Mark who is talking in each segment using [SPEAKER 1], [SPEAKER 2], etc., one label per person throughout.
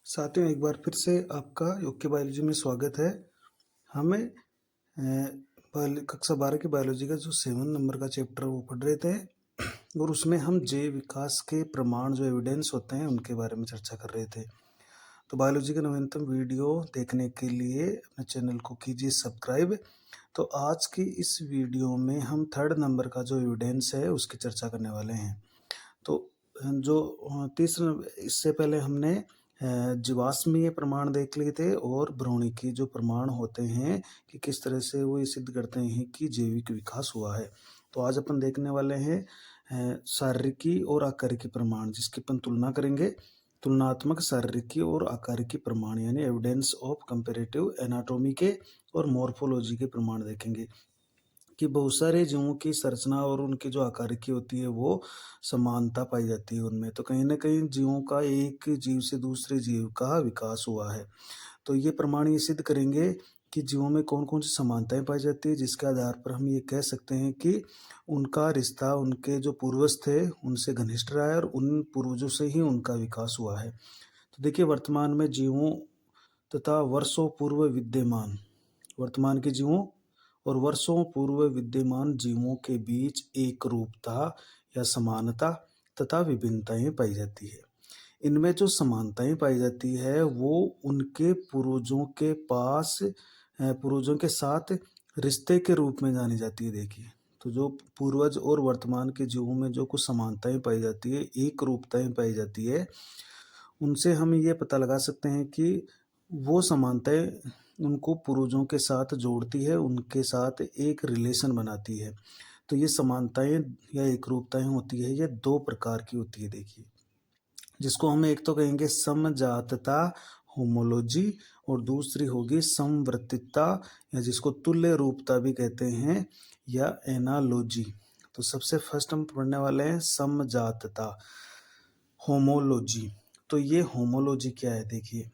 [SPEAKER 1] साथियों, एक बार फिर से आपका यूके बायोलॉजी में स्वागत है। हमें कक्षा 12 की बायोलॉजी का जो 7 नंबर का चैप्टर वो पढ़ रहे थे और उसमें हम जैव विकास के प्रमाण जो एविडेंस होते हैं उनके बारे में चर्चा कर रहे थे। तो बायोलॉजी के नवीनतम वीडियो देखने के लिए अपने चैनल को कीजिए सब्सक्राइब। तो आज की इस वीडियो में हम 3rd नंबर का जो एविडेंस है उसकी चर्चा करने वाले हैं। तो जो तीसरा, इससे पहले हमने जीवाश्मीय प्रमाण देख लिए थे और भ्रूणिकी जो प्रमाण होते हैं कि किस तरह से वो ये सिद्ध करते हैं कि जैविक विकास हुआ है। तो आज अपन देखने वाले हैं शारीरिकी और आकारिकी प्रमाण, जिसकी अपन तुलना करेंगे। तुलनात्मक शारीरिकी और आकारिकी प्रमाण यानी एविडेंस ऑफ कंपैरेटिव एनाटॉमी के और मॉर्फोलॉजी के प्रमाण देखेंगे कि बहुत सारे जीवों की संरचना और उनकी जो आकारिकी होती है वो समानता पाई जाती है उनमें। तो कहीं न कहीं जीवों का एक जीव से दूसरे जीव का विकास हुआ है। तो ये प्रमाण ये सिद्ध करेंगे कि जीवों में कौन-कौन सी समानताएँ पाई जाती है, जिसके आधार पर हम ये कह सकते हैं कि उनका रिश्ता उनके जो पूर्वज थे उनसे घनिष्ठ रहा है और उन पूर्वजों से ही उनका विकास हुआ है। तो देखिए, वर्तमान के जीवों और वर्षों पूर्व विद्यमान जीवों के बीच एकरूपता या समानता तथा विभिन्नताएं पाई जाती है। इनमें जो समानताएं पाई जाती है वो उनके पूर्वजों के साथ रिश्ते के रूप में जानी जाती है। देखिए, तो जो पूर्वज और वर्तमान के जीवों में जो कुछ समानताएं पाई जाती है, एक रूपताएं पाई जाती है, उनसे हम ये पता लगा सकते हैं कि वो समानताएं उनको पूर्वजों के साथ जोड़ती है, उनके साथ एक रिलेशन बनाती है। तो ये समानताएं या एकरूपताएं होती है, ये 2 प्रकार की होती है। देखिए, जिसको हम एक तो कहेंगे समजातता होमोलॉजी और दूसरी होगी समवर्तिता या जिसको तुल्य रूपता भी कहते हैं या एनालॉजी। तो सबसे फर्स्ट हम पढ़ने वाले हैं समजातता, होमोलॉजी। तो ये होमोलॉजी क्या है? देखिए,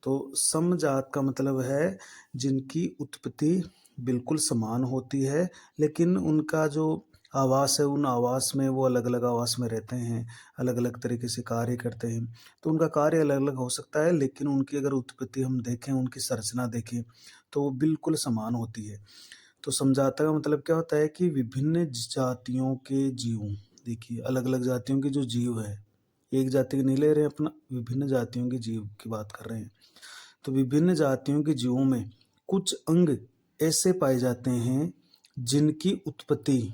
[SPEAKER 1] तो समजात का मतलब है जिनकी उत्पत्ति बिल्कुल समान होती है, लेकिन उनका जो आवास है, उन आवास में वो अलग-अलग आवास में रहते हैं, अलग-अलग तरीके से कार्य करते हैं। तो उनका कार्य अलग-अलग हो सकता है, लेकिन उनकी अगर उत्पत्ति हम देखें, उनकी संरचना देखें, तो वो बिल्कुल समान होती है। तो समझाता का मतलब क्या होता है कि विभिन्न जातियों के जीव, देखिए अलग-अलग जातियों के जो जीव है, एक जाति के नहीं ले रहे हैं अपना, विभिन्न जातियों के जीव की बात कर रहे हैं। तो विभिन्न जातियों के जीवों में कुछ अंग ऐसे पाए जाते हैं जिनकी उत्पत्ति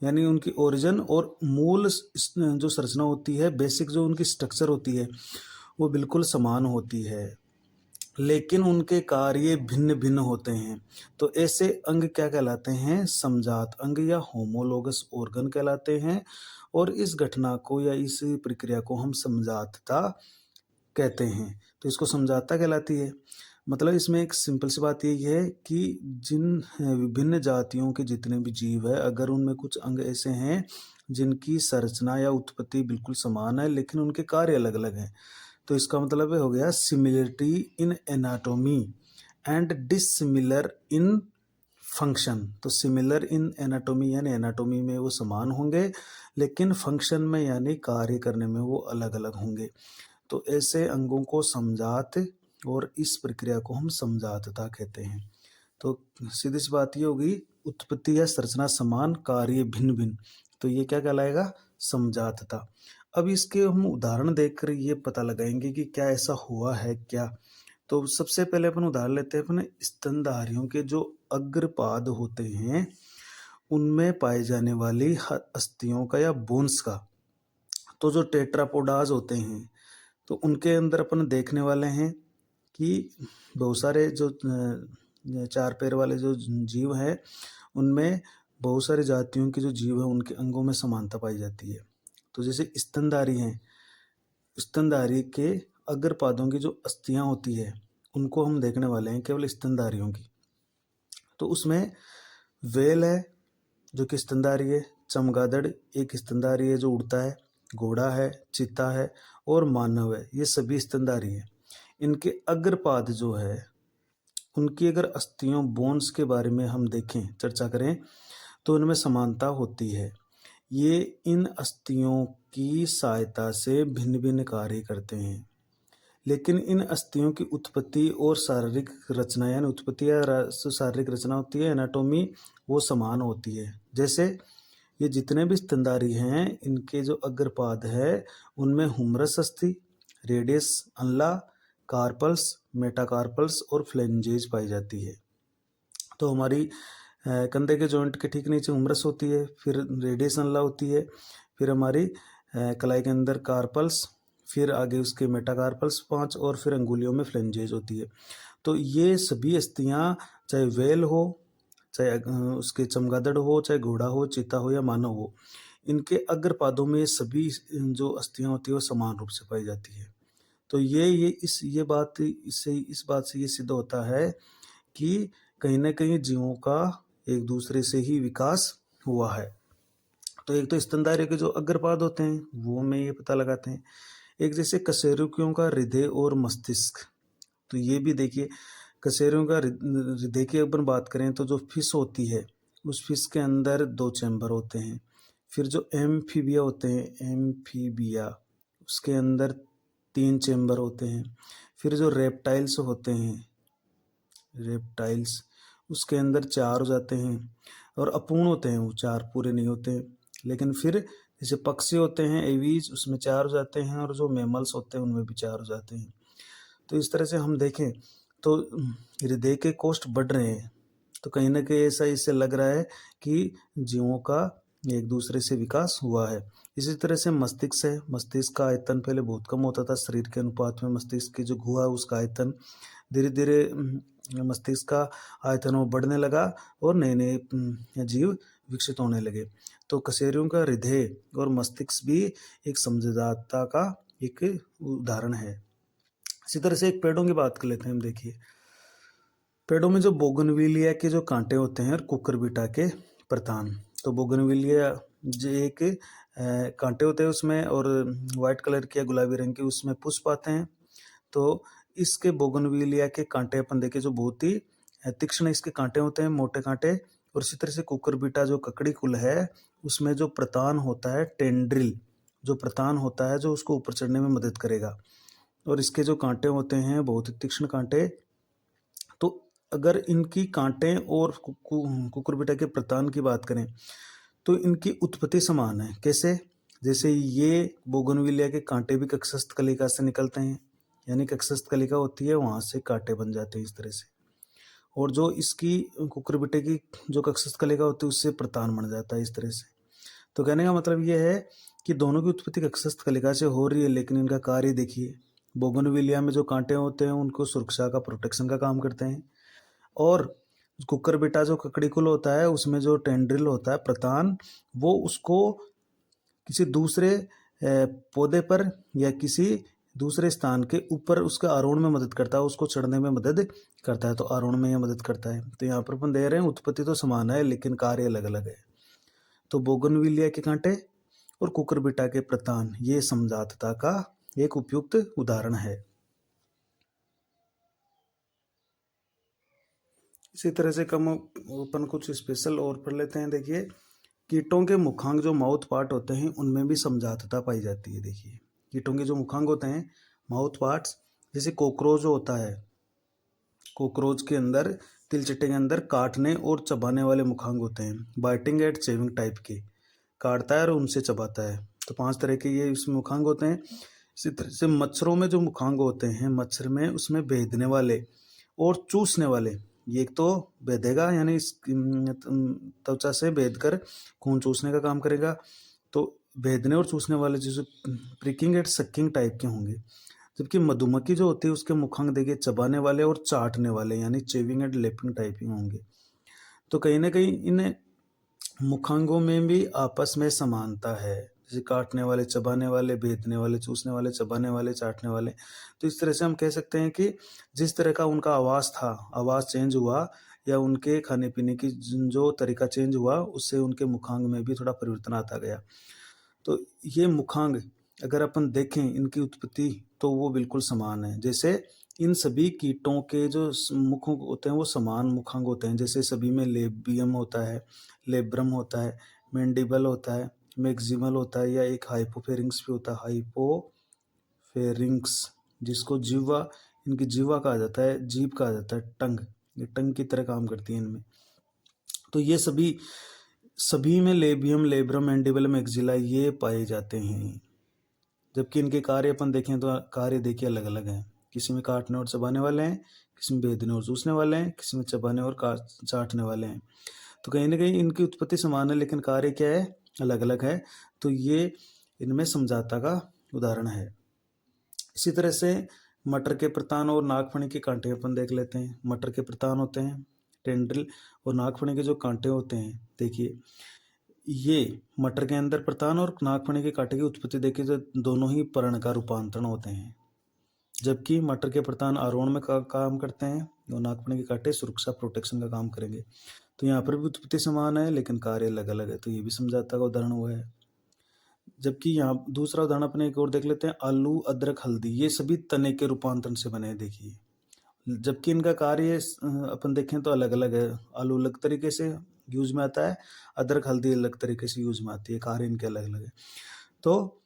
[SPEAKER 1] यानी उनकी ओरिजिन और मूल जो संरचना होती है, बेसिक जो उनकी स्ट्रक्चर होती है, वो बिल्कुल समान होती है, लेकिन उनके कार्य भिन्न-भिन्न होते हैं। तो ऐसे अंग क्या कहलाते हैं? समजात अंग या होमोलोगस ऑर्गन कहलाते हैं और इस घटना को या इस प्रक्रिया को हम समजातता कहते हैं। तो इसको समझाता कहलाती है। मतलब इसमें एक सिंपल सी बात यही है कि जिन विभिन्न जातियों के जितने भी जीव है, अगर उनमें कुछ अंग ऐसे हैं जिनकी संरचना या उत्पत्ति बिल्कुल समान है, लेकिन उनके कार्य अलग-अलग हैं, तो इसका मतलब हो गया similarity in anatomy and dissimilar in function. तो सिमिलर इन एनाटॉमी यानी एनाटॉमी में वो समान होंगे, लेकिन फंक्शन में यानी कार्य करने में वो अलग-अलग होंगे। तो ऐसे अंगों को समजात और इस प्रक्रिया को हम समजातता कहते हैं। तो सीधी सी बात ये होगी, उत्पत्ति या संरचना समान, कार्य भिन्न भिन्न, तो ये क्या कहलाएगा? समजातता। अब इसके हम उदाहरण देखकर ये पता लगाएंगे कि क्या ऐसा हुआ है क्या। तो सबसे पहले अपन उदाहरण लेते हैं अपने स्तनधारियों के जो अग्रपाद होते हैं उनमें पाए जाने वाली अस्थियों का या बोन्स का। तो जो टेट्रापोडाज होते हैं, तो उनके अंदर अपन देखने वाले हैं कि बहुत सारे जो 4 पैर वाले जो जीव हैं, उनमें बहुत सारी जातियों के जो जीव हैं, उनके अंगों में समानता पाई जाती है। तो जैसे स्तनधारी हैं, स्तनधारी के अग्रपादों की जो अस्थियां होती है, उनको हम देखने वाले हैं केवल स्तनधारियों की। तो उसमें व्हेल है जो कि स्तनधारी है, चमगादड़ एक स्तनधारी है जो उड़ता है, घोड़ा है, चीता है और मानव है, ये सभी स्तनधारी हैं। इनके अग्रपाद जो है, उनकी अगर अस्थियों बोन्स के बारे में हम देखें, चर्चा करें, तो इनमें समानता होती है। ये इन अस्थियों की सहायता से भिन्न भिन्न कार्य करते हैं। लेकिन इन अस्थियों की उत्पत्ति और शारीरिक रचना, यानी उत्पत्ति या शारीरिक रचना होती है, एनाटॉमी, वो समान होती है। जैसे ये जितने भी स्तनधारी हैं, इनके जो अग्रपाद है उनमें हुमरस अस्थि, रेडियस अनला, कार्पल्स, मेटाकार्पल्स और फ्लेंजेज पाई जाती है। तो हमारी कंधे के जॉइंट के ठीक नीचे हुमरस होती है, फिर रेडियस अनला होती है, फिर हमारी कलाई के अंदर कार्पल्स, फिर आगे उसके मेटाकार्पल्स 5 और फिर अंगुलियों में फ्लेंजेज होती है। तो ये सभी अस्थियां, चाहे व्हेल हो, चाहे उसके चमगादड़ हो, चाहे घोड़ा हो, चीता हो या मानव हो, इनके अग्रपादों में ये सभी जो अस्थियां होती है वो समान रूप से पाई जाती है। तो इस बात से ये सिद्ध होता है कि कहीं न कहीं जीवों का एक दूसरे से ही विकास हुआ है। तो एक तो स्तनधारियों के जो अग्रपाद होते हैं, वो हमें ये पता लगाते हैं। एक जैसे कशेरुकियों का हृदय और मस्तिष्क, तो ये भी देखिए, कशेरुकियों का हृदय की अपन बात करें तो जो फिश होती है, उस फिश के अंदर 2 चैम्बर होते हैं। फिर जो एम्फीबिया होते हैं, एम्फीबिया, उसके अंदर 3 चैम्बर होते हैं। फिर जो रेप्टाइल्स होते हैं, रेप्टाइल्स, उसके अंदर 4 हो जाते हैं, और अपूर्ण होते हैं वो, 4 पूरे नहीं होते हैं। लेकिन फिर जैसे पक्षी होते हैं एवीज, उसमें 4 हो जाते हैं, और जो मैमल्स होते हैं उनमें भी 4 हो जाते हैं। तो इस तरह से हम देखें तो हृदय के कोष्ठ बढ़ रहे हैं, तो कहीं ना कहीं ऐसा इससे लग रहा है कि जीवों का एक दूसरे से विकास हुआ है। इसी तरह से मस्तिष्क है, मस्तिष्क का आयतन पहले बहुत कम होता था, शरीर के अनुपात में मस्तिष्क की जो गुहा है उसका आयतन धीरे धीरे मस्तिष्क का आयतन वो बढ़ने लगा और नए नए जीव विकसित होने लगे। तो कशेरुकियों का हृदय और मस्तिष्क भी एक समझदारता का एक उदाहरण है। इसी तरह से एक पेड़ों की बात कर लेते हैं हम। देखिए, पेड़ों में जो बोगनविलिया के जो कांटे होते हैं और कुकुरबिटा के प्रतान, तो बोगनविलिया जो एक कांटे होते हैं उसमें, और वाइट कलर के या गुलाबी रंग के उसमें पुष्प आते हैं। तो इसके बोगनविलिया के कांटे अपन देखें जो बहुत ही तीक्ष्ण इसके कांटे होते हैं, मोटे कांटे। और इसी तरह से कुकुरबिटा जो ककड़ी कुल है, उसमें जो प्रतान होता है, टेंड्रिल जो प्रतान होता है, जो उसको ऊपर चढ़ने में मदद करेगा, और इसके जो कांटे होते हैं बहुत ही तीक्ष्ण कांटे। तो अगर इनकी कांटे और कुकुरबिटा के प्रतान की बात करें तो इनकी उत्पत्ति समान है। कैसे? जैसे ये बोगनविलिया के कांटे भी कक्षस्थ कलिका से निकलते हैं, यानी कक्षस्थ कलिका होती है वहां से कांटे बन जाते हैं इस तरह से। और जो इसकी कुकुरबिटे की जो कक्षस्थ कलिका होती है उससे प्रतान बन जाता है इस तरह से। तो कहने का मतलब ये है कि दोनों की उत्पत्ति कक्षस्थ कलिका से हो रही है, लेकिन इनका कार्य देखिए, बोगनविलिया में जो कांटे होते हैं उनको सुरक्षा का, प्रोटेक्शन का काम करते हैं, और कुकुरबिटा जो ककड़ीकुल होता है उसमें जो टेंड्रिल होता है, प्रतान, वो उसको किसी दूसरे पौधे पर या किसी दूसरे स्थान के ऊपर उसके आरोहण में मदद करता है, उसको चढ़ने में मदद करता है। तो आरोहण में यह मदद करता है। तो यहाँ पर अपन दे रहे हैं उत्पत्ति तो समान है लेकिन कार्य अलग अलग है। तो बोगनविलिया के कांटे और कुकुरबिटा के प्रतान, ये समझातता का एक उपयुक्त उदाहरण है। इसी तरह से कम अपन कुछ स्पेशल और पढ़ लेते हैं। देखिए, कीटों के मुखांग जो माउथ पार्ट होते हैं उनमें भी समझातता पाई जाती है। देखिए, कीटों के जो मुखांग होते हैं, माउथ पार्ट्स, जैसे कॉकरोच होता है, कॉकरोच के अंदर, तिलचट्टे के अंदर काटने और चबाने वाले मुखांग होते हैं, बाइटिंग एंड चेविंग टाइप के, काटता है और उनसे चबाता है। तो 5 तरह के ये इसमें मुखांग होते हैं। इसी तरह से मच्छरों में जो मुखांग होते हैं, मच्छर में उसमें भेदने वाले और चूसने वाले, ये एक तो भेदेगा यानी इस त्वचा से भेद कर खून चूसने का काम करेगा। तो भेदने और चूसने वाले जैसे प्रिकिंग एंड सक्किंग टाइप के होंगे। जबकि मधुमक्खी जो होती है उसके मुखांग देखिए चबाने वाले और चाटने वाले यानी चेविंग एंड लेपिंग टाइपिंग होंगे। तो कहीं ना कहीं इन मुखांगों में भी आपस में समानता है, जैसे काटने वाले, चबाने वाले, भेदने वाले, चूसने वाले, चबाने वाले, चाटने वाले। तो इस तरह से हम कह सकते हैं कि जिस तरह का उनका आवाज़ था, आवाज़ चेंज हुआ, या उनके खाने पीने की जो तरीका चेंज हुआ, उससे उनके मुखांग में भी थोड़ा परिवर्तन आता गया। तो ये मुखांग अगर अपन देखें इनकी उत्पत्ति तो वो बिल्कुल समान है। जैसे इन सभी कीटों के जो मुख होते हैं वो समान मुखांग होते हैं। जैसे सभी में लेबियम होता है, लेब्रम होता है, मैंडिबल होता है, मैक्सिमल होता है, या एक हाइपोफेरिंक्स भी होता है, हाइपोफेरिंक्स जिसको जीवा, इनकी जीवा कहा जाता है, जीभ कहा जाता है, टंग, ये टंग की तरह काम करती है इनमें। तो ये सभी में लेबियम, लेब्रम, मैंडिबल, मैक्सिला ये पाए जाते हैं। जबकि इनके कार्य अपन देखें तो कार्य देखिए अलग अलग हैं। किसी में काटने और चबाने वाले हैं, किसी में भेदने और चूसने वाले हैं, किसी में चबाने और चाटने वाले हैं। तो कहीं ना कहीं इनकी उत्पत्ति समान है लेकिन कार्य क्या है, अलग अलग है। तो ये इनमें समझौता का उदाहरण है। इसी तरह से मटर के प्रतान और नागफनी के कांटे अपन देख लेते हैं। मटर के प्रतान होते हैं टेंड्रिल, और नागफनी के जो कांटे होते हैं, देखिए ये मटर के अंदर प्रतान और नागफनी के कांटे की उत्पत्ति देखिए तो दोनों ही पर्ण का रूपांतरण होते हैं। जबकि मटर के प्रतान आरोहण में काम करते हैं और नागफनी के कांटे सुरक्षा प्रोटेक्शन का काम करेंगे। तो यहाँ पर भी उत्पत्ति समान है लेकिन कार्य अलग अलग है। तो ये भी समझौता का उदाहरण हुआ है। जबकि यहाँ दूसरा उदाहरण अपने एक और देख लेते हैं, आलू, अदरक, हल्दी, ये सभी तने के रूपांतरण से बने हैं। देखिए जबकि इनका कार्य अपन देखें तो अलग अलग है। आलू अलग तरीके से यूज में आता है, अदरक, हल्दी अलग तरीके से यूज में आती है, कार्य इनके अलग अलग है। तो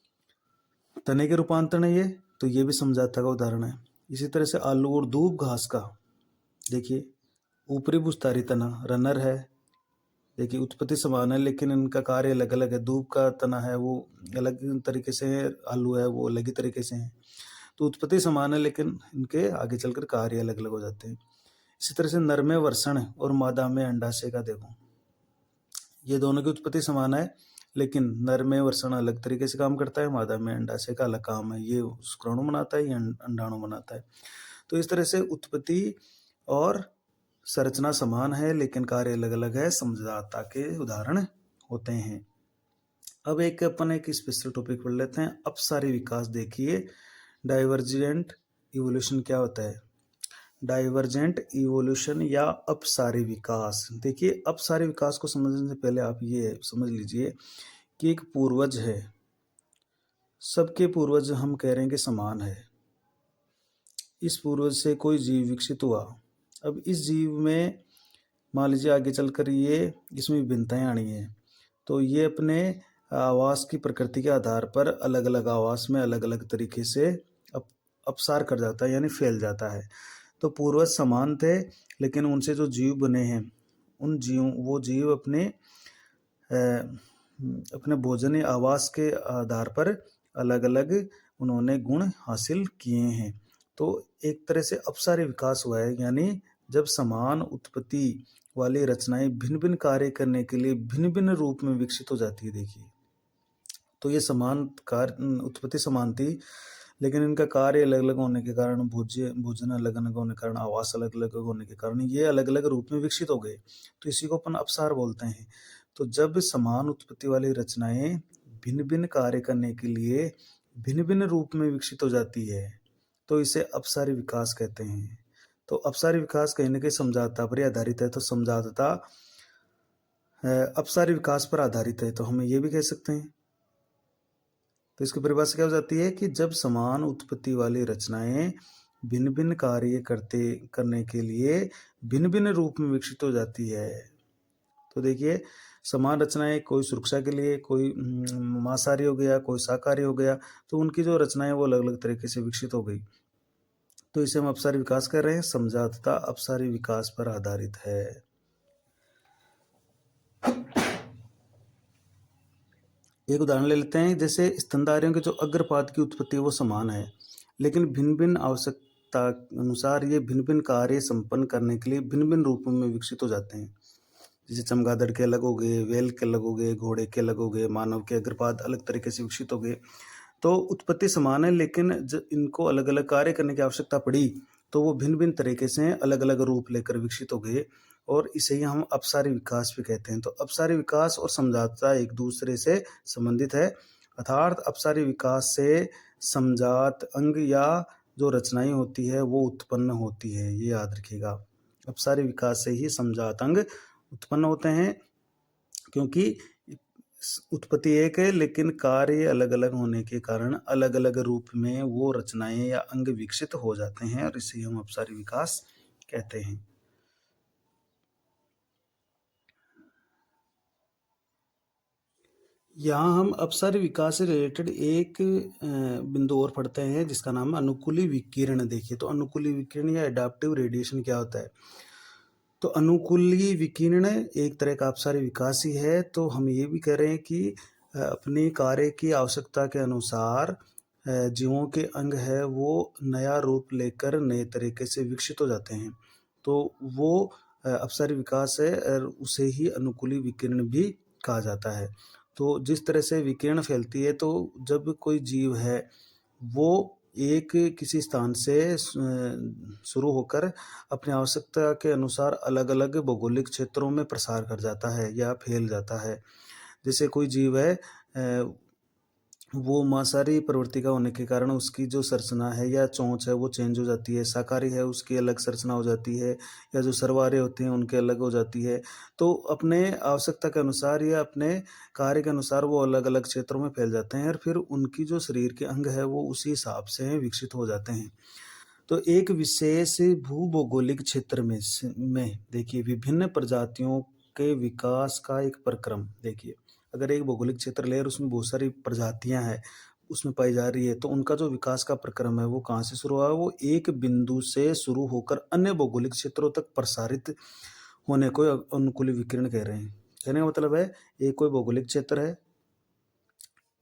[SPEAKER 1] तने के रूपांतरण है ये, तो ये भी समझौता का उदाहरण है। इसी तरह से आलू और दूब घास का, देखिए ऊपरी भूस्थारी तना रनर है, देखिए उत्पत्ति समान है लेकिन इनका कार्य अलग अलग है। दूब का तना है वो अलग तरीके से है, आलू है वो अलग ही तरीके से है। तो उत्पत्ति समान है लेकिन इनके आगे चलकर कार्य अलग अलग हो जाते हैं। इसी तरह से नर में वर्षण और मादा में अंडाशय का देखो, ये दोनों की उत्पत्ति समान है लेकिन नर में वर्षण अलग तरीके से काम करता है, मादा में अंडाशय का अलग काम है। ये शुक्राणु बनाता है, ये अंडाणु बनाता है। तो इस तरह से उत्पत्ति और संरचना समान है लेकिन कार्य अलग अलग है, समझौता के उदाहरण होते हैं। अब अपन एक स्पेशल टॉपिक पढ़ लेते हैं, अपसारी विकास। देखिए डाइवर्जेंट इवोल्यूशन क्या होता है, डाइवर्जेंट इवोल्यूशन या अपसारी विकास। देखिए अपसारी विकास को समझने से पहले आप ये समझ लीजिए कि एक पूर्वज है, सबके पूर्वज हम कह रहे हैं कि समान है। इस पूर्वज से कोई जीव विकसित हुआ, अब इस जीव में मान लीजिए आगे चलकर ये इसमें विभिन्नताएं आनी है, तो ये अपने आवास की प्रकृति के आधार पर अलग अलग आवास में अलग अलग तरीके से अपसार कर जाता है, यानी फैल जाता है। तो पूर्वज समान थे लेकिन उनसे जो जीव बने हैं, वो जीव अपने भोजन आवास के आधार पर अलग अलग उन्होंने गुण हासिल किए हैं। तो एक तरह से अपसारी विकास हुआ है, यानी जब समान उत्पत्ति वाली रचनाएं भिन्न भिन्न कार्य करने के लिए भिन्न भिन्न रूप में विकसित हो जाती है। देखिए तो ये समान कार्य उत्पत्ति समान थी लेकिन इनका कार्य अलग अलग होने के कारण, भोजन अलग अलग होने के कारण, आवास अलग अलग होने के कारण ये अलग अलग रूप में विकसित हो गए। तो इसी को अपन अपसार बोलते हैं। तो जब समान उत्पत्ति वाली रचनाएं भिन्न भिन्न कार्य करने के लिए भिन्न भिन्न रूप में विकसित हो जाती है तो इसे अपसारी विकास कहते हैं। तो अपसारी विकास कहीं ना कहीं समझौता पर आधारित है। तो समझौता अपसारी विकास पर आधारित है, तो हम ये भी कह सकते हैं। तो इसकी परिभाषा क्या हो जाती है कि जब समान उत्पत्ति वाली रचनाएं भिन्न भिन्न कार्य करने के लिए भिन्न भिन्न रूप में विकसित हो जाती है। तो देखिए समान रचनाएं, कोई सुरक्षा के लिए, कोई मांसाहारी हो गया, कोई शाकाहारी हो गया, तो उनकी जो रचनाएं वो अलग अलग तरीके से विकसित हो गई। तो इसे हम अपसारी विकास कर रहे हैं। समझौता अपसारी विकास पर आधारित है। एक उदाहरण ले लेते हैं, जैसे स्तनधारियों के जो अग्रपाद की उत्पत्ति वो समान है लेकिन भिन्न भिन्न आवश्यकता अनुसार ये भिन्न भिन्न कार्य संपन्न करने के लिए भिन्न भिन्न रूपों में विकसित हो जाते हैं। जैसे चमगादड़ के अलग हो गए, वेल के अलग हो गए, घोड़े के अलग हो गए, मानव के अग्रपाद अलग तरीके से विकसित हो गए। तो उत्पत्ति समान है लेकिन जब इनको अलग अलग कार्य करने की आवश्यकता पड़ी तो वो भिन्न भिन्न तरीके से अलग अलग रूप लेकर विकसित हो गए, और इसे ही हम अपसारी विकास भी कहते हैं। तो अपसारी विकास और समझौता एक दूसरे से संबंधित है, अर्थात अपसारी विकास से समजात अंग या जो रचनाएं होती है वो उत्पन्न होती है, ये याद रखिएगा। अपसारी विकास से ही समजात अंग उत्पन्न होते हैं, क्योंकि उत्पत्ति एक है लेकिन कार्य अलग अलग होने के कारण अलग अलग रूप में वो रचनाएं या अंग विकसित हो जाते हैं, और इसे हम अपसारी विकास कहते हैं। यहाँ हम अपसारी विकास से रिलेटेड एक बिंदु और पढ़ते हैं जिसका नाम है अनुकूली विकिरण। देखिए, तो अनुकूली विकिरण या एडाप्टिव रेडिएशन क्या होता है? तो अनुकूली विकिरण एक तरह का अपसारी विकास ही है। तो हम ये भी कह रहे हैं कि अपने कार्य की आवश्यकता के अनुसार जीवों के अंग है वो नया रूप लेकर नए तरीके से विकसित हो जाते हैं। तो वो अपसारी विकास है और उसे ही अनुकूली विकिरण भी कहा जाता है। तो जिस तरह से विकिरण फैलती है, तो जब कोई जीव है वो एक किसी स्थान से शुरू होकर अपनी आवश्यकता के अनुसार अलग-अलग भौगोलिक क्षेत्रों में प्रसार कर जाता है या फैल जाता है। जैसे कोई जीव है, वो मांसाहारी प्रवृत्ति का होने के कारण उसकी जो संरचना है या चोंच है वो चेंज हो जाती है। शाकाहारी है उसकी अलग संरचना हो जाती है, या जो सर्वाहारी होते हैं उनकी अलग हो जाती है। तो अपने आवश्यकता के अनुसार या अपने कार्य के अनुसार वो अलग-अलग क्षेत्रों में फैल जाते हैं और फिर उनकी जो शरीर के अंग है वो उसी हिसाब से विकसित हो जाते हैं। तो एक विशेष भूभौगोलिक क्षेत्र में देखिए विभिन्न प्रजातियों के विकास का एक प्रक्रम। देखिए, अगर एक भौगोलिक क्षेत्र ले और उसमें बहुत सारी प्रजातियां हैं उसमें पाई जा रही है, तो उनका जो विकास का प्रक्रम है वो कहाँ से शुरू हुआ है? वो एक बिंदु से शुरू होकर अन्य भौगोलिक क्षेत्रों तक प्रसारित होने को अनुकूली विकिरण कह रहे हैं। कहने का मतलब है, एक कोई भौगोलिक क्षेत्र है,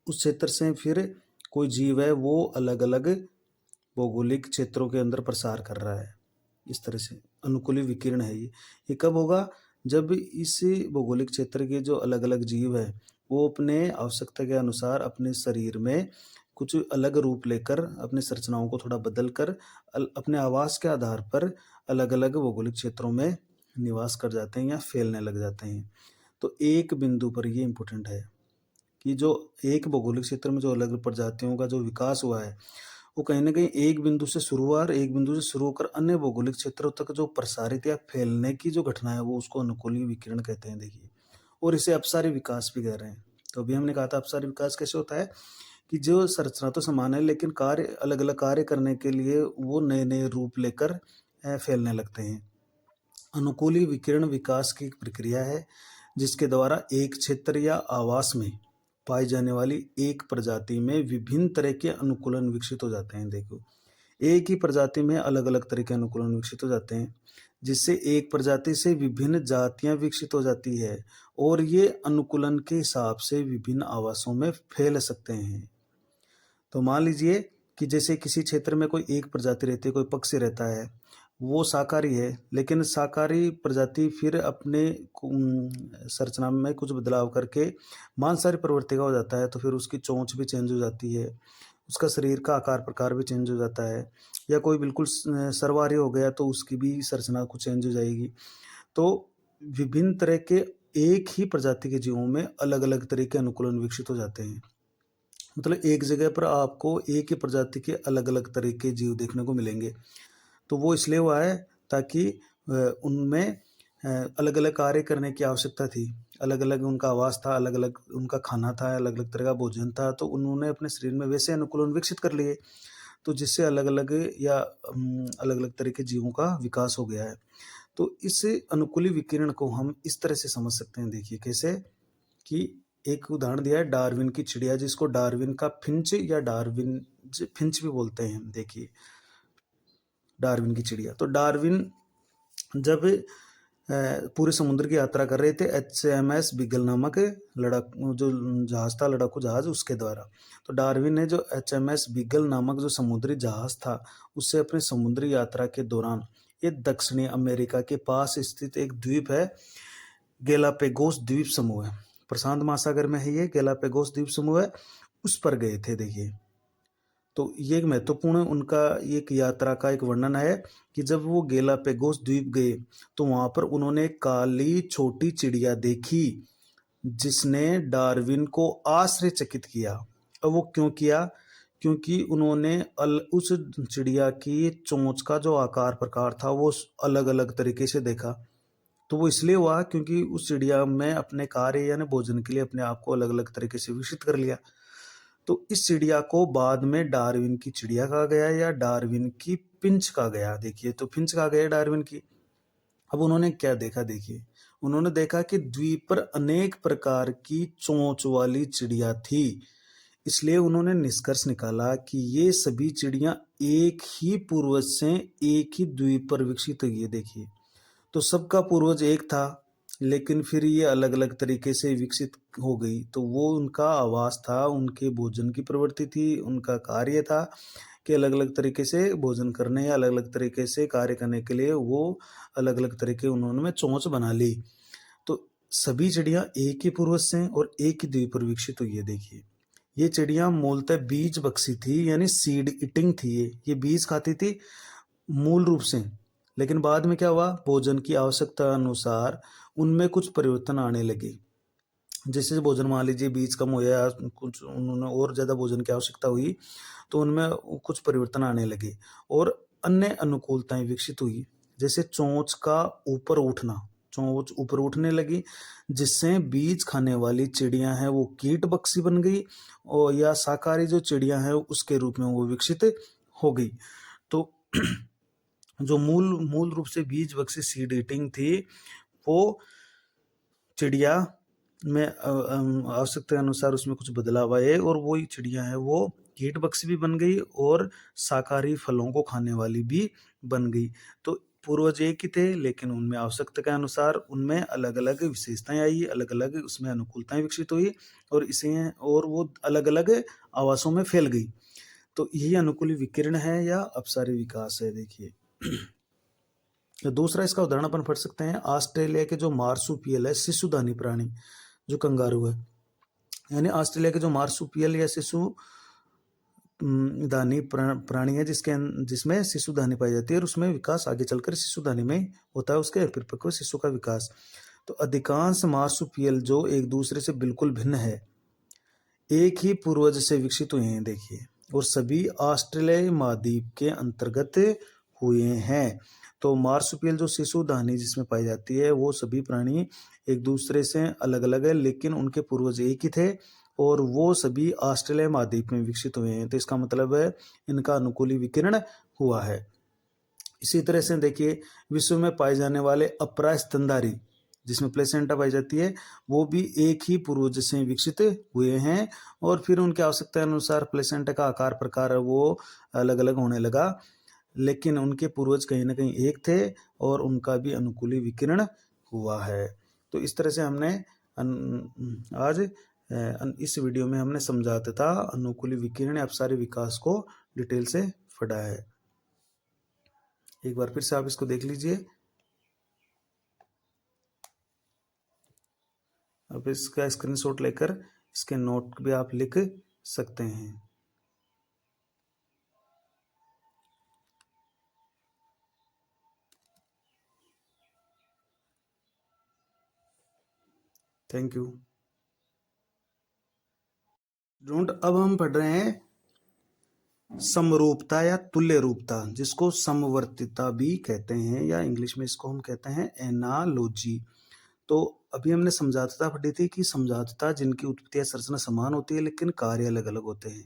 [SPEAKER 1] उस क्षेत्र से फिर कोई जीव है वो अलग अलग भौगोलिक क्षेत्रों के अंदर प्रसार कर रहा है। इस तरह से अनुकूली विकिरण है ये कब होगा? जब इस भौगोलिक क्षेत्र के जो अलग अलग जीव है वो अपने आवश्यकता के अनुसार अपने शरीर में कुछ अलग रूप लेकर अपने संरचनाओं को थोड़ा बदल कर अपने आवास के आधार पर अलग अलग भौगोलिक क्षेत्रों में निवास कर जाते हैं या फैलने लग जाते हैं। तो एक बिंदु पर ये इम्पोर्टेंट है कि जो एक भौगोलिक क्षेत्र में जो अलग प्रजातियों का जो विकास हुआ है वो कहीं न कहीं एक बिंदु से शुरू हुआ और एक बिंदु से शुरू होकर अन्य भौगोलिक क्षेत्रों तक जो प्रसारित या फैलने की जो घटना है वो उसको अनुकूली विकिरण कहते हैं। देखिए, और इसे अपसारी विकास भी कह रहे हैं। तो अभी हमने कहा था अपसारी विकास कैसे होता है कि जो संरचना तो समान है लेकिन कार्य अलग-अलग कार्य करने के लिए वो नए-नए रूप लेकर फैलने लगते हैं। अनुकूली विकिरण विकास की एक प्रक्रिया है जिसके द्वारा एक क्षेत्र या आवास में पाई जाने वाली एक प्रजाति में विभिन्न तरह के अनुकूलन विकसित हो जाते हैं। देखो, एक ही प्रजाति में अलग अलग तरह के अनुकूलन विकसित हो जाते हैं जिससे एक प्रजाति से विभिन्न जातियां विकसित हो जाती है और ये अनुकूलन के हिसाब से विभिन्न आवासों में फैल सकते हैं। तो मान लीजिए कि जैसे किसी क्षेत्र में कोई एक प्रजाति रहती है, कोई पक्षी रहता है, वो शाकाहारी है, लेकिन शाकाहारी प्रजाति फिर अपने संरचना में कुछ बदलाव करके मांसाहारी प्रवृत्ति का हो जाता है, तो फिर उसकी चोंच भी चेंज हो जाती है, उसका शरीर का आकार प्रकार भी चेंज हो जाता है। या कोई बिल्कुल सर्वाहारी हो गया तो उसकी भी संरचना कुछ चेंज हो जाएगी। तो विभिन्न तरह के एक ही प्रजाति के जीवों में अलग-अलग तरह के अनुकूलन विकसित हो जाते हैं। मतलब एक जगह पर आपको एक ही प्रजाति के अलग-अलग तरह के जीव देखने को मिलेंगे। तो वो इसलिए हुआ है ताकि उनमें अलग-अलग कार्य करने की आवश्यकता थी। अलग-अलग उनका आवास था, अलग-अलग उनका खाना था, अलग-अलग तरह का भोजन था, तो उन्होंने अपने शरीर में वैसे अनुकूलन विकसित कर लिए, तो जिससे अलग-अलग या अलग-अलग तरह के जीवों का विकास हो गया है। तो इस अनुकूली विकिरण को हम इस तरह से समझ सकते हैं। देखिए कैसे कि एक उदाहरण दिया है डार्विन की चिड़िया, जिसको डार्विन का फिंच या डार्विन फिंच भी बोलते हैं। देखिए, डार्विन की चिड़िया, तो डार्विन जब पूरे समुद्र की यात्रा कर रहे थे HMS बीगल नामक लड़ाकू जो जहाज था, लड़ाकू जहाज, उसके द्वारा। तो डार्विन ने जो HMS बीगल नामक जो समुद्री जहाज था उससे अपनी समुद्री यात्रा के दौरान ये दक्षिणी अमेरिका के पास स्थित एक द्वीप है, गैलापेगोस द्वीप समूह है, प्रशांत महासागर में है ये गैलापेगोस द्वीप समूह है, उस पर गए थे। देखिए, तो ये एक महत्वपूर्ण उनका एक यात्रा का एक वर्णन है कि जब वो गैलापेगोस द्वीप गए तो वहां पर उन्होंने काली छोटी चिड़िया देखी जिसने डार्विन को आश्चर्यचकित किया। अब वो क्यों किया? क्योंकि उन्होंने उस चिड़िया की चोंच का जो आकार प्रकार था वो अलग अलग तरीके से देखा। तो वो इसलिए हुआ क्योंकि उस चिड़िया में अपने कार्य यानी भोजन के लिए अपने आप को अलग अलग तरीके से विकसित कर लिया। तो इस चिड़िया को बाद में डार्विन की चिड़िया कहा गया या डार्विन की पिंच कहा गया। देखिए, तो पिंच कहा गया डार्विन की। अब उन्होंने क्या देखा? देखिए, उन्होंने देखा कि द्वीप पर अनेक प्रकार की चोंच वाली चिड़िया थी। इसलिए उन्होंने निष्कर्ष निकाला कि ये सभी चिड़ियां एक ही पूर्वज से एक ही द्वीप पर विकसित हुई है। देखिए, तो सबका पूर्वज एक था, लेकिन फिर ये अलग अलग तरीके से विकसित हो गई। तो वो उनका आवास था, उनके भोजन की प्रवृत्ति थी, उनका कार्य था कि अलग अलग तरीके से भोजन करने या अलग अलग तरीके से कार्य करने के लिए वो अलग अलग तरीके उन्होंने चोंच बना ली। तो सभी चिड़िया एक ही पूर्वज से और एक ही द्वीप पर विकसित हुई है। देखिए, ये चिड़िया मूलतः बीज बक्सी थी, यानी सीड ईटिंग थी। ये बीज खाती थी मूल रूप से, लेकिन बाद में क्या हुआ, भोजन की आवश्यकता अनुसार उनमें कुछ परिवर्तन आने लगे। जैसे भोजन, मान लीजिए बीज कम हो या कुछ उन्होंने और ज़्यादा भोजन की आवश्यकता हुई, तो उनमें कुछ परिवर्तन आने लगे और अन्य अनुकूलताएं विकसित हुई। जैसे चोंच का ऊपर उठना, चोंच ऊपर उठने लगी, जिससे बीज खाने वाली चिड़िया है वो कीट बक्सी बन गई, और या शाकाहारी जो चिड़िया है उसके रूप में वो विकसित हो गई। तो जो मूल मूल रूप से बीज बक्सी सीड ईटिंग थी, वो चिड़िया में आवश्यकता अनुसार उसमें कुछ बदलाव आए और वही चिड़िया है वो कीट बक्सी भी बन गई और शाकाहारी फलों को खाने वाली भी बन गई। तो पूर्वज एक ही थे, लेकिन उनमें आवश्यकता के अनुसार उनमें अलग अलग विशेषताएं आई, अलग अलग उसमें अनुकूलताएं विकसित हुई और इसे और वो अलग अलग आवासों में फैल गई। तो यही अनुकूली विकिरण है या अपसारी विकास है। देखिए, तो दूसरा इसका उदाहरण अपन पढ़ सकते हैं, ऑस्ट्रेलिया के जो मार्सुपियल है, शिशुदानी प्राणी जो कंगारू है, यानी ऑस्ट्रेलिया के जो मार्सुपियल या शिशु दानी प्राणी है जिसमें शिशुदानी पाई जाती है और उसमें विकास आगे चलकर शिशुदानी में होता है, उसके परिपक्व शिशु का विकास। तो अधिकांश मार्सुपियल जो एक दूसरे से बिल्कुल भिन्न है, एक ही पूर्वज से विकसित हुए हैं। देखिए, और सभी ऑस्ट्रेलियाई महाद्वीप के अंतर्गत हुए हैं। तो मार्सुपियल जो शिशुदानी जिसमें पाई जाती है, वो सभी प्राणी एक दूसरे से अलग अलग है, लेकिन उनके पूर्वज एक ही थे और वो सभी ऑस्ट्रेलिया महाद्वीप में विकसित हुए हैं। तो इसका मतलब है इनका अनुकूली विकिरण हुआ है। इसी तरह से देखिए, विश्व में पाए जाने वाले अपरा स्तनधारी जिसमें प्लेसेंटा पाई जाती है, वो भी एक ही पूर्वज से विकसित हुए हैं और फिर उनकी आवश्यकता अनुसार प्लेसेंटा का आकार प्रकार वो अलग अलग होने लगा, लेकिन उनके पूर्वज कहीं ना कहीं एक थे और उनका भी अनुकूली विकिरण हुआ है। तो इस तरह से हमने आज इस वीडियो में हमने समझा तथा अनुकूली विकिरण अपसारी विकास को डिटेल से पढ़ा है। एक बार फिर से आप इसको देख लीजिए। अब इसका स्क्रीनशॉट लेकर इसके नोट भी आप लिख सकते हैं। Thank you. अब हम पढ़ रहे हैं समरूपता या तुल्य रूपता, जिसको समवर्तिता भी कहते हैं या इंग्लिश में इसको हम कहते हैं एनालॉजी। तो अभी हमने समझाता पढ़ी थी कि समझाता जिनकी उत्पत्ति या संरचना समान होती है लेकिन कार्य अलग अलग होते हैं।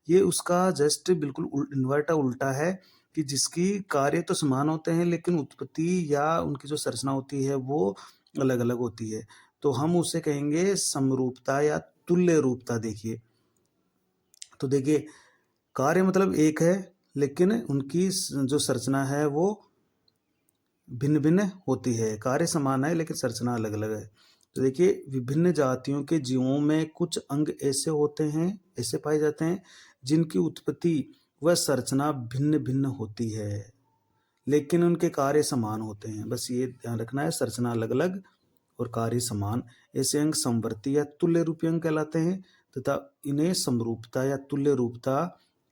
[SPEAKER 1] ये उसका जस्ट बिल्कुल इन्वर्टा उल्टा है कि जिसकी कार्य तो समान होते हैं लेकिन उत्पत्ति या उनकी जो संरचना होती है वो अलग अलग होती है। तो हम उसे कहेंगे समरूपता या तुल्य रूपता। देखिए, तो देखिए, कार्य मतलब एक है लेकिन उनकी जो संरचना है वो भिन्न भिन्न होती है। कार्य समान है लेकिन संरचना अलग अलग है। तो देखिए, विभिन्न जातियों के जीवों में कुछ अंग ऐसे होते हैं, ऐसे पाए जाते हैं जिनकी उत्पत्ति व संरचना भिन्न भिन्न होती है लेकिन उनके कार्य समान होते हैं। बस ये ध्यान रखना है, संरचना अलग अलग और कार्य समान। ऐसे अंग समवर्ती या तुल्य रूपी अंग कहलाते हैं तथा इन्हें समरूपता या तुल्य रूपता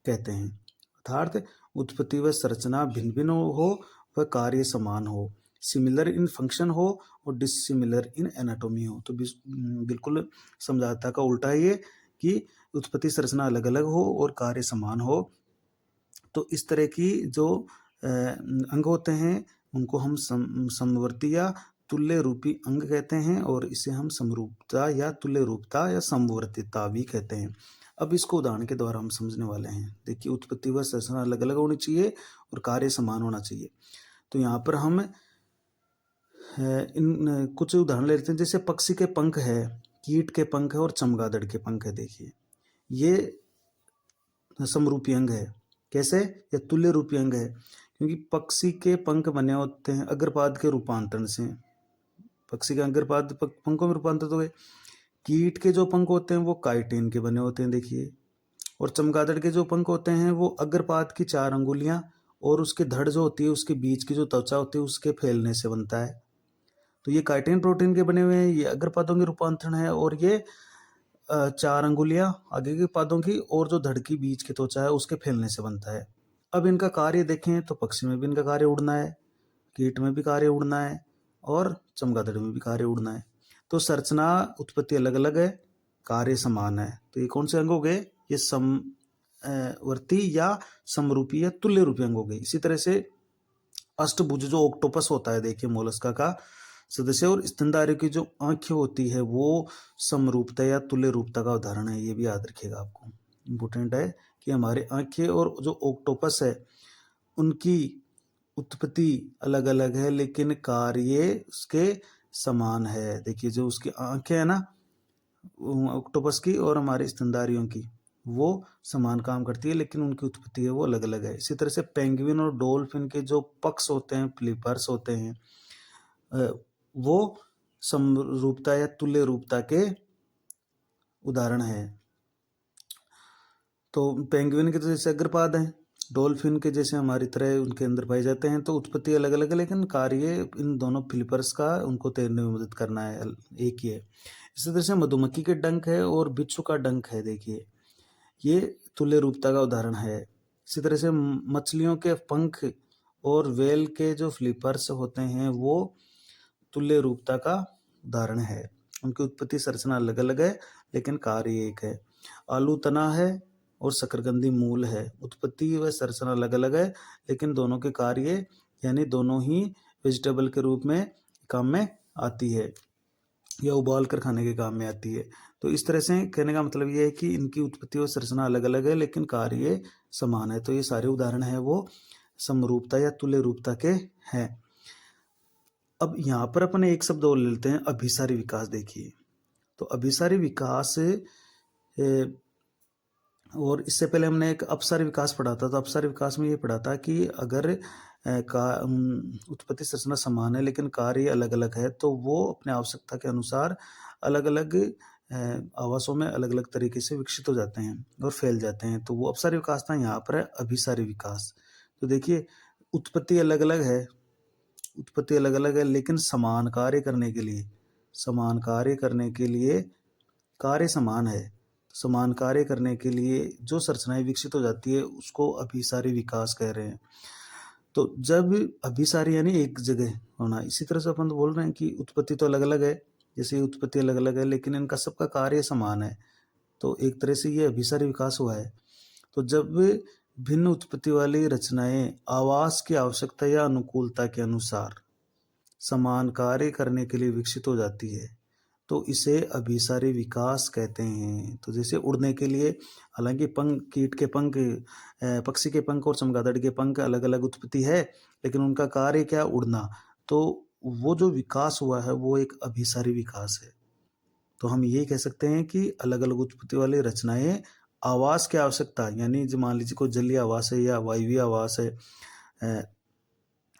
[SPEAKER 1] कहते हैं। अर्थात उत्पत्ति व संरचना भिन्न भिन्न हो व कार्य समान हो, सिमिलर इन फंक्शन हो और डिसिमिलर इन एनाटॉमी हो। तो बिल्कुल समझाता का उल्टा है ये कि उत्पत्ति संरचना अलग अलग हो और कार्य समान हो। तो इस तरह की जो अंग होते हैं उनको हम समवर्ती या तुल्य रूपी अंग कहते हैं और इसे हम समरूपता या तुल्य रूपता या समवर्तिता भी कहते हैं। अब इसको उदाहरण के द्वारा हम समझने वाले हैं। देखिए, उत्पत्ति व संरचना अलग अलग होनी चाहिए और कार्य समान होना चाहिए। तो यहाँ पर हम इन कुछ उदाहरण ले लेते हैं। जैसे पक्षी के पंख है, कीट के पंख है और चमगादड़ के पंख है। देखिए ये समरूपी अंग है। कैसे? या तुल्य रूपी अंग है, क्योंकि पक्षी के पंख बने होते हैं अग्रपाद के रूपांतरण से। पक्षी के अग्रपाद पंखों में रूपांतरित हो गए। कीट के जो पंख होते हैं वो काइटिन के बने होते हैं। देखिए, और चमगादड़ के जो पंख होते हैं वो अग्रपाद की 4 अंगुलियां और उसकी धड़ जो होती है, उसके बीच की जो त्वचा होती है, उसके फैलने से बनता है। तो ये काइटिन प्रोटीन के बने हुए हैं, ये अग्रपादों के रूपांतरण है, और ये 4 अंगुलियां आगे के पादों की और जो धड़ की बीच की त्वचा है उसके फैलने से बनता है। अब इनका कार्य देखें तो पक्षी में भी इनका कार्य उड़ना है, कीट में भी कार्य उड़ना है और चमगादड़ में भी कार्य उड़ना है। तो संरचना उत्पत्ति अलग अलग है, कार्य समान है। तो ये कौन से अंग हो गए? ये समवर्ती या समरूपी या तुल्य रूपी अंग हो गए। इसी तरह से अष्टभुज जो ऑक्टोपस होता है, देखिए मोलस्का का सदस्य, और स्तनधारी की जो आंखें होती है वो समरूपता या तुल्य रूपता का उदाहरण है। ये भी याद रखिएगा, आपको इम्पोर्टेंट है कि हमारे आंखें और जो ऑक्टोपस है उनकी उत्पत्ति अलग अलग है लेकिन कार्य उसके समान है। देखिए जो उसकी आंखें है ना ऑक्टोपस की और हमारे स्तनधारियों की, वो समान काम करती है लेकिन उनकी उत्पत्ति है वो अलग अलग है। इसी तरह से पेंगुइन और डॉल्फिन के जो पक्ष होते हैं, फ्लिपर्स होते हैं, वो समरूपता या तुल्य रूपता के उदाहरण है। तो पेंगुइन के तो जैसे अग्रपाद हैं, डॉल्फिन के जैसे हमारी तरह उनके अंदर पाए जाते हैं। तो उत्पत्ति अलग अलग है लेकिन कार्य इन दोनों फ्लिपर्स का उनको तैरने में मदद करना है, एक ही है। इसी तरह से मधुमक्खी के डंक है और बिच्छू का डंक है। देखिए ये तुल्य रूपता का उदाहरण है। इसी तरह से मछलियों के पंख और वेल के जो फ्लिपर्स होते हैं वो तुल्य रूपता का उदाहरण है। उनकी उत्पत्ति संरचना अलग अलग है लेकिन कार्य एक है। आलू तना है और शकरकंदी मूल है। उत्पत्ति व संरचना अलग अलग है लेकिन दोनों के कार्य यानी दोनों ही वेजिटेबल के रूप में काम में आती है या उबाल कर खाने के काम में आती है। तो इस तरह से कहने का मतलब ये है कि इनकी उत्पत्ति और संरचना अलग अलग है लेकिन कार्य समान है। तो ये सारे उदाहरण है वो समरूपता या तुल्य रूपता के हैं। अब यहाँ पर अपन एक शब्द और लेते हैं, अभिसारी विकास। देखिए तो अभिसारी विकास और इससे पहले हमने एक अपसारी विकास पढ़ा था। तो अपसारी विकास में ये पढ़ा था कि अगर उत्पत्ति संरचना समान है लेकिन कार्य अलग अलग है तो वो अपने आवश्यकता के अनुसार अलग अलग आवासों में अलग अलग तरीके से विकसित हो जाते हैं और फैल जाते हैं। तो वो अपसारी विकास था, यहाँ पर है अभिसारी विकास। तो देखिए उत्पत्ति अलग अलग है, उत्पत्ति अलग अलग है लेकिन समान कार्य करने के लिए, समान कार्य करने के लिए कार्य समान है। समान कार्य करने के लिए जो संरचनाएं विकसित हो जाती है उसको अभिसारी विकास कह रहे हैं। तो जब अभिसारी यानी एक जगह होना, इसी तरह से अपन तो बोल रहे हैं कि उत्पत्ति तो अलग अलग है, जैसे उत्पत्ति अलग अलग है लेकिन इनका सबका कार्य समान है। तो एक तरह से ये अभिसारी विकास हुआ है। तो जब भिन्न उत्पत्ति वाली रचनाएं आवास की आवश्यकता या अनुकूलता के अनुसार समान कार्य करने के लिए विकसित हो जाती है तो इसे अभिसारी विकास कहते हैं। तो जैसे उड़ने के लिए हालांकि पंख, कीट के पंख, पक्षी के पंख और चमगादड़ के पंख अलग अलग उत्पत्ति है लेकिन उनका कार्य क्या? उड़ना। तो वो जो विकास हुआ है वो एक अभिसारी विकास है। तो हम ये कह सकते हैं कि अलग अलग उत्पत्ति वाली रचनाएं आवास की आवश्यकता, यानी जो मान लीजिए कोई जलीय आवास है या वायवीय आवास है,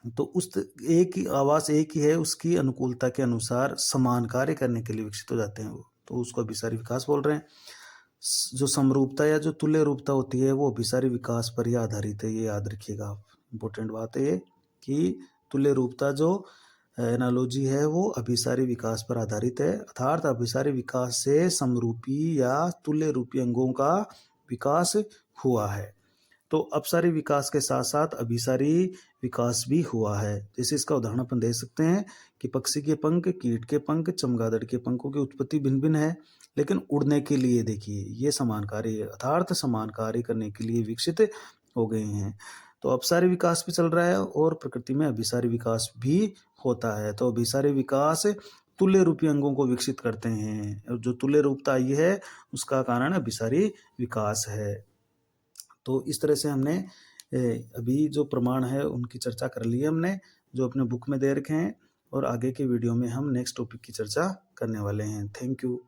[SPEAKER 1] तो उस एक ही आवास एक ही है, उसकी अनुकूलता के अनुसार समान कार्य करने के लिए विकसित हो जाते हैं वो, तो उसको अभिसारी विकास बोल रहे हैं। जो समरूपता या जो तुल्य रूपता होती है वो अभिसारी विकास पर ही आधारित है। ये याद रखिएगा आप, इम्पोर्टेंट बात है ये कि तुल्य रूपता जो एनालॉजी है वो अभिसारी विकास पर आधारित है, अर्थात अभिसारी विकास से समरूपी या तुल्य रूपी अंगों का विकास हुआ है। तो अपसारी विकास के साथ साथ अभिसारी विकास भी हुआ है। जैसे इसका उदाहरण अपन दे सकते हैं कि पक्षी के पंख, कीट के पंख, चमगादड़ के पंखों की उत्पत्ति भिन्न भिन्न है लेकिन उड़ने के लिए देखिए ये समान कार्य, अर्थात समान कार्य करने के लिए विकसित हो गए हैं। तो अपसारी विकास भी चल रहा है और प्रकृति में अभिसारी विकास भी होता है। तो अभिसारी विकास तुल्य रूपी अंगों को विकसित करते हैं और जो तुल्य रूपता आई है उसका कारण अभिसारी विकास है। तो इस तरह से हमने अभी जो प्रमाण है उनकी चर्चा कर ली है हमने, जो अपने बुक में दे रखे हैं। और आगे के वीडियो में हम नेक्स्ट टॉपिक की चर्चा करने वाले हैं। Thank you.